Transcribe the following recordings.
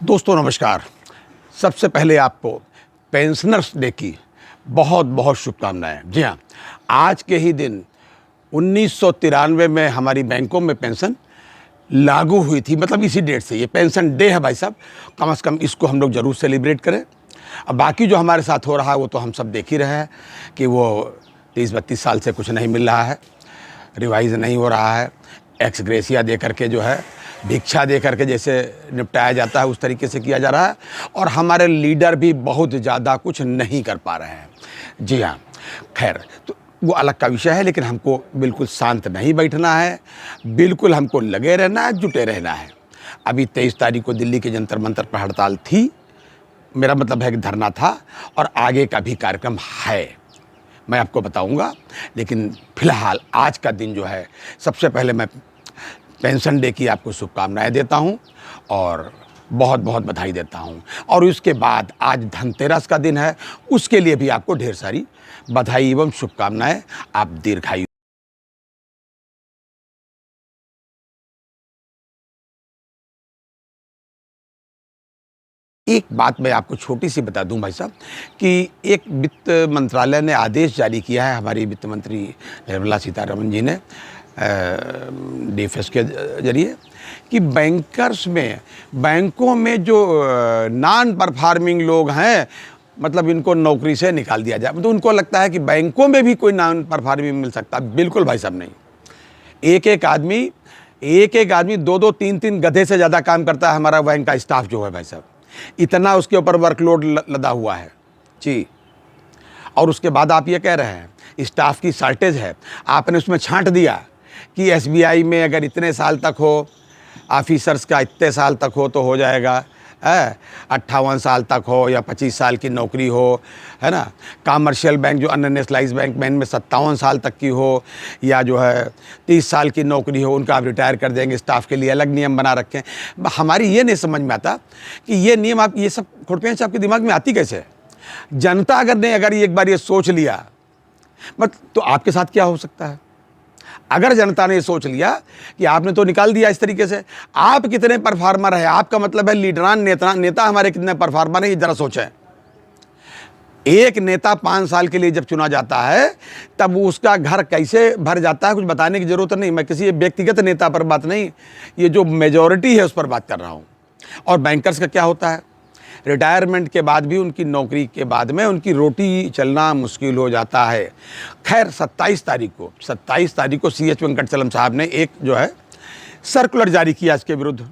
दोस्तों नमस्कार। सबसे पहले आपको पेंशनर्स डे की बहुत बहुत शुभकामनाएं। जी हाँ, आज के ही दिन 1993 में हमारी बैंकों में पेंशन लागू हुई थी, मतलब इसी डेट से ये पेंशन डे है भाई साहब। कम से कम इसको हम लोग ज़रूर सेलिब्रेट करें। अब बाकी जो हमारे साथ हो रहा है वो तो हम सब देख ही रहे हैं कि वो 30-32 साल से कुछ नहीं मिल रहा है, रिवाइज नहीं हो रहा है, एक्स ग्रेसिया दे करके जो है भिक्षा दे करके जैसे निपटाया जाता है उस तरीके से किया जा रहा है, और हमारे लीडर भी बहुत ज़्यादा कुछ नहीं कर पा रहे हैं। जी हाँ, खैर तो वो अलग का विषय है, लेकिन हमको बिल्कुल शांत नहीं बैठना है, बिल्कुल हमको लगे रहना है, जुटे रहना है। अभी 23 तारीख को दिल्ली के जंतर मंतर पर हड़ताल थी, मेरा मतलब है कि धरना था, और आगे का भी कार्यक्रम है, मैं आपको बताऊंगा। लेकिन फिलहाल आज का दिन जो है, सबसे पहले मैं पेंशन डे की आपको शुभकामनाएं देता हूं और बहुत बहुत बधाई देता हूं। और उसके बाद आज धनतेरस का दिन है, उसके लिए भी आपको ढेर सारी बधाई एवं शुभकामनाएं। आप दीर्घायु। एक बात मैं आपको छोटी सी बता दूं भाई साहब, कि एक वित्त मंत्रालय ने आदेश जारी किया है, हमारी वित्त मंत्री निर्मला सीतारमण जी ने डीएफएस के जरिए, कि बैंकों में जो नॉन परफॉर्मिंग लोग हैं, मतलब इनको नौकरी से निकाल दिया जाए। तो उनको लगता है कि बैंकों में भी कोई नॉन परफॉर्मिंग मिल सकता है। बिल्कुल भाई साहब नहीं। एक एक आदमी 2-2, 3-3 गधे से ज़्यादा काम करता है हमारा बैंक का स्टाफ जो है भाई साहब, इतना उसके ऊपर वर्कलोड लदा हुआ है जी। और उसके बाद आप ये कह रहे हैं स्टाफ की शॉर्टेज है। आपने उसमें छांट दिया कि एसबीआई में अगर इतने साल तक हो, ऑफिसर्स का इतने साल तक हो तो हो जाएगा, है 58 साल तक हो या 25 साल की नौकरी हो, है ना। कमर्शियल बैंक जो अननेशनलाइज्ड बैंक में इनमें 57 साल तक की हो, या जो है 30 साल की नौकरी हो, उनका आप रिटायर कर देंगे। स्टाफ के लिए अलग नियम बना रखें। हमारी ये नहीं समझ में आता कि ये नियम, आप ये सब खुरपियाँ आपके दिमाग में आती कैसे? जनता अगर एक बार ये सोच लिया, मत तो आपके साथ क्या हो सकता है? अगर जनता ने सोच लिया कि आपने तो निकाल दिया इस तरीके से, आप कितने परफॉर्मर है, आपका मतलब है लीडरान नेता हमारे कितने परफॉर्मर है, ये जरा सोचें। एक नेता 5 साल के लिए जब चुना जाता है, तब उसका घर कैसे भर जाता है कुछ बताने की जरूरत नहीं। मैं किसी व्यक्तिगत नेता पर बात नहीं, ये जो मेजॉरिटी है उस पर बात कर रहा हूं। और बैंकर्स का क्या होता है, रिटायरमेंट के बाद भी उनकी नौकरी के बाद में उनकी रोटी चलना मुश्किल हो जाता है। खैर 27 तारीख को CH वेंकटचलम साहब ने एक जो है सर्कुलर जारी किया इसके विरुद्ध।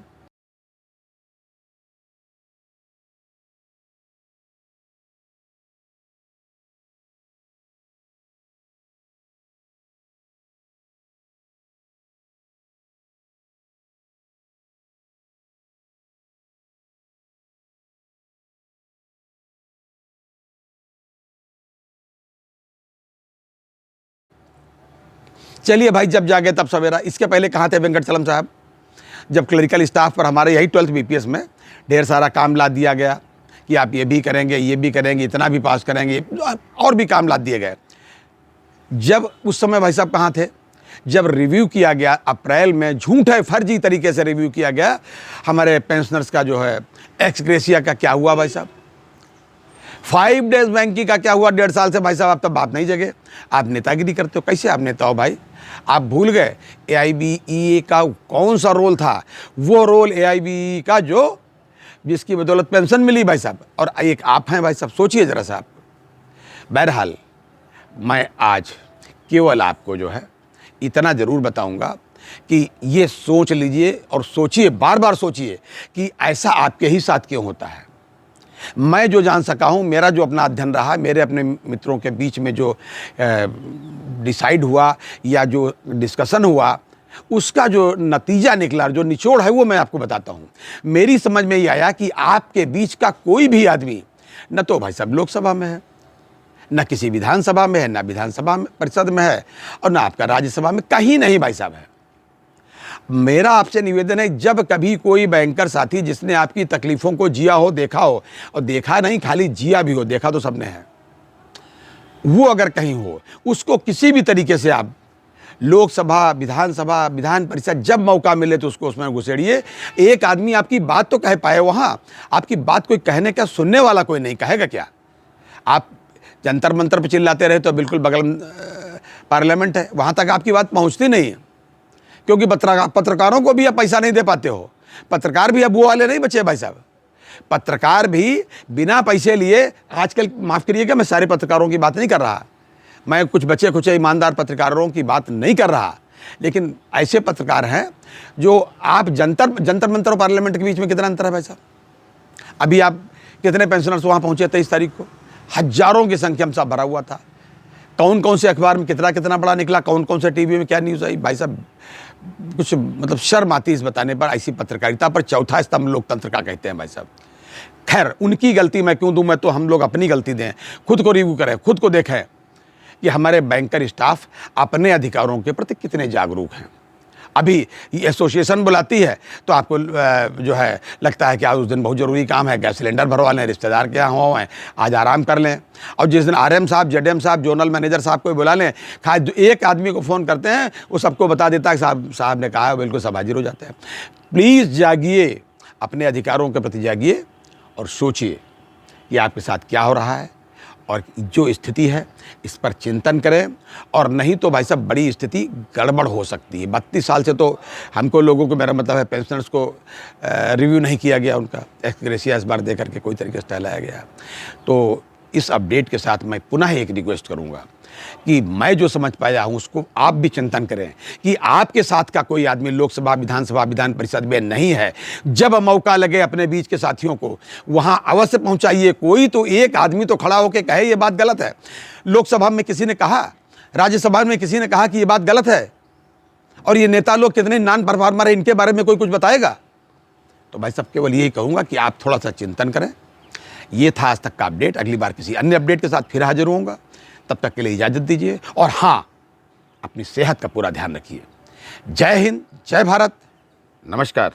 चलिए भाई, जब जागे तब सवेरा। इसके पहले कहाँ थे वेंकटचलम साहब? जब क्लरिकल स्टाफ पर हमारे यही 12th BPS में ढेर सारा काम लाद दिया गया कि आप ये भी करेंगे, इतना भी पास करेंगे, और भी काम लाद दिए गए। जब उस समय भाई साहब कहाँ थे? जब रिव्यू किया गया अप्रैल में, झूठे फर्जी तरीके से रिव्यू किया गया हमारे पेंशनर्स का जो है एक्स ग्रेसिया का, क्या हुआ भाई साहब? 5 डेज बैंकिंग का क्या हुआ? 1.5 साल से भाई साहब आप तब बात नहीं जगे। आप नेतागिरी करते हो। कैसे आप नेता हो भाई? आप भूल गए AIBEA का कौन सा रोल था? वो रोल AIBEA का जिसकी बदौलत पेंशन मिली भाई साहब, और एक आप हैं भाई साहब। सोचिए जरा साहब। बहरहाल मैं आज केवल आपको जो है इतना ज़रूर बताऊंगा कि ये सोच लीजिए और सोचिए, बार बार सोचिए कि ऐसा आपके ही साथ क्यों होता है। मैं जो जान सका हूँ, मेरा जो अपना अध्ययन रहा, मेरे अपने मित्रों के बीच में जो डिसाइड हुआ या जो डिस्कशन हुआ, उसका जो नतीजा निकला, जो निचोड़ है, वो मैं आपको बताता हूँ। मेरी समझ में ये आया कि आपके बीच का कोई भी आदमी न तो भाई साहब लोकसभा में है, न किसी विधानसभा में है, न विधानसभा में परिषद में है, और न आपका राज्यसभा में, कहीं नहीं भाई साहब है। मेरा आपसे निवेदन है, जब कभी कोई बैंकर साथी जिसने आपकी तकलीफों को जिया हो, देखा हो, और देखा नहीं खाली जिया भी हो, देखा तो सबने है, वो अगर कहीं हो, उसको किसी भी तरीके से आप लोकसभा, विधानसभा, विधान परिषद, जब मौका मिले तो उसको उसमें घुसेड़िए। एक आदमी आपकी बात तो कह पाए वहाँ, आपकी बात कोई कहने का, सुनने वाला कोई नहीं, कहेगा क्या? आप जंतर मंतर पर चिल्लाते रहे तो बिल्कुल बगल में पार्लियामेंट है, वहाँ तक आपकी बात पहुँचती नहीं है, क्योंकि पत्रकारों को भी आप पैसा नहीं दे पाते हो। पत्रकार भी अब वो वाले नहीं बचे भाई साहब। पत्रकार भी बिना पैसे लिए आजकल, माफ़ करिएगा, मैं सारे पत्रकारों की बात नहीं कर रहा, मैं कुछ बचे खुचे ईमानदार पत्रकारों की बात नहीं कर रहा, लेकिन ऐसे पत्रकार हैं जो आप जंतर मंतर और पार्लियामेंट के बीच में कितना अंतर है भाई साहब? अभी आप कितने पेंशनर्स वहाँ पहुँचे 23 तारीख को? हजारों की संख्या में सब भरा हुआ था। कौन कौन से अखबार में कितना बड़ा निकला, कौन कौन से टीवी में क्या न्यूज़ आई भाई साहब, कुछ मतलब शर्म आती है इस बताने पर। ऐसी पत्रकारिता पर चौथा स्तंभ लोकतंत्र का कहते हैं भाई साहब। खैर, उनकी गलती मैं क्यों दूं, मैं तो हम लोग अपनी गलती दें, खुद को रिव्यू करें, खुद को देखें कि हमारे बैंकर स्टाफ अपने अधिकारों के प्रति कितने जागरूक हैं। अभी ये एसोसिएशन बुलाती है तो आपको जो है लगता है कि आज उस दिन बहुत ज़रूरी काम है, गैस सिलेंडर भरवा लें, रिश्तेदार के यहाँ हुआ है, आज आराम कर लें। और जिस दिन आरएम साहब, जेडएम साहब, जोनल मैनेजर साहब को बुला लें, खास एक आदमी को फ़ोन करते हैं, वो सबको बता देता है कि साहब ने कहा है, बिल्कुल सब हाजिर हो जाते हैं। प्लीज़ जागिए, अपने अधिकारों के प्रति जागिए और सोचिए कि आपके साथ क्या हो रहा है, और जो स्थिति है इस पर चिंतन करें, और नहीं तो भाई साहब बड़ी स्थिति गड़बड़ हो सकती है। 32 साल से तो हमको लोगों को, मेरा मतलब है पेंशनर्स को रिव्यू नहीं किया गया, उनका एक्स ग्रेशिया इस बार दे करके कोई तरीके से टहलाया गया। तो इस अपडेट के साथ मैं पुनः एक रिक्वेस्ट करूंगा कि मैं जो समझ पाया हूँ उसको आप भी चिंतन करें कि आपके साथ का कोई आदमी लोकसभा, विधानसभा, विधान परिषद में नहीं है। जब मौका लगे अपने बीच के साथियों को वहाँ अवश्य पहुँचाइए। कोई तो एक आदमी तो खड़ा होकर कहे ये बात गलत है। लोकसभा में किसी ने कहा, राज्यसभा में किसी ने कहा कि ये बात गलत है, और ये नेता लोग कितने नॉन परफॉर्मर है, इनके बारे में कोई कुछ बताएगा? तो भाई साहब केवल यही कहूँगा कि आप थोड़ा सा चिंतन करें। ये था आज तक का अपडेट। अगली बार किसी अन्य अपडेट के साथ फिर हाजिर होऊंगा। तब तक के लिए इजाज़त दीजिए, और हाँ, अपनी सेहत का पूरा ध्यान रखिए। जय हिंद, जय भारत, नमस्कार।